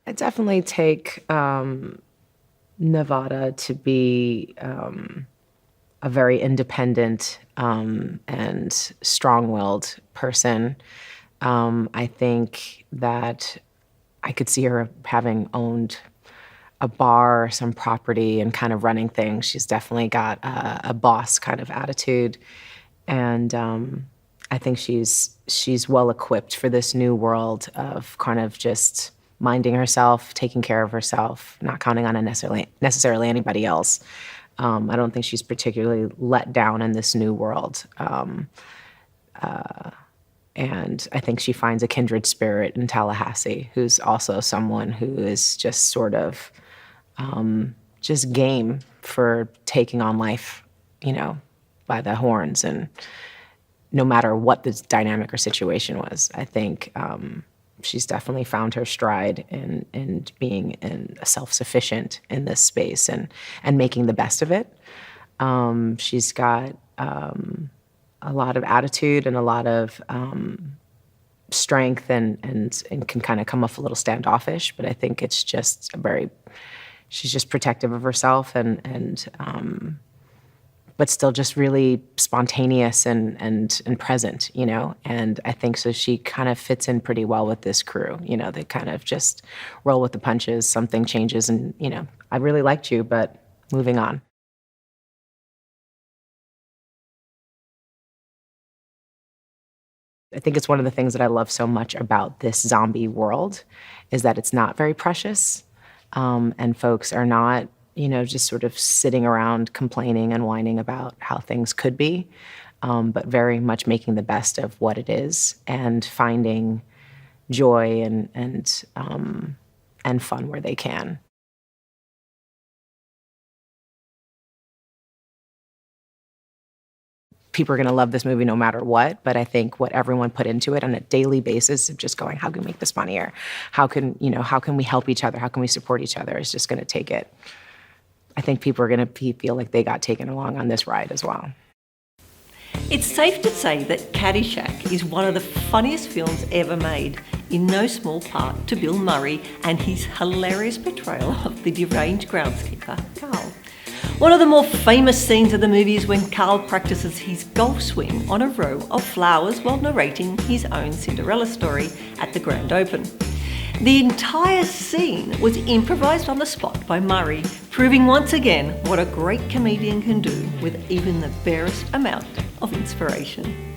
I definitely take Nevada to be a very independent and strong-willed person. I think that I could see her having owned a bar or some property and kind of running things. She's definitely got a boss kind of attitude. And I think she's well equipped for this new world of kind of just minding herself, taking care of herself, not counting on necessarily anybody else. I don't think she's particularly let down in this new world. And I think she finds a kindred spirit in Tallahasse, who's also someone who is just sort of just game for taking on life, by the horns. And no matter what the dynamic or situation was, I think she's definitely found her stride in being self-sufficient in this space and making the best of it. She's got a lot of attitude and a lot of strength and can kind of come off a little standoffish, but I think it's just she's just protective of herself and but still just really spontaneous and present, and I think so she kind of fits in pretty well with this crew, they kind of just roll with the punches, something changes and, I really liked you, but moving on. I think it's one of the things that I love so much about this zombie world is that it's not very precious, and folks are not, just sort of sitting around complaining and whining about how things could be, but very much making the best of what it is and finding joy and fun where they can. People are going to love this movie no matter what, but I think what everyone put into it on a daily basis of just going, how can we make this funnier? How can we help each other? How can we support each other? Is just going to take it. I think people are going to feel like they got taken along on this ride as well. It's safe to say that Caddyshack is one of the funniest films ever made, in no small part to Bill Murray and his hilarious portrayal of the deranged groundskeeper, Carl. One of the more famous scenes of the movie is when Carl practices his golf swing on a row of flowers while narrating his own Cinderella story at the grand open. The entire scene was improvised on the spot by Murray, proving once again what a great comedian can do with even the barest amount of inspiration.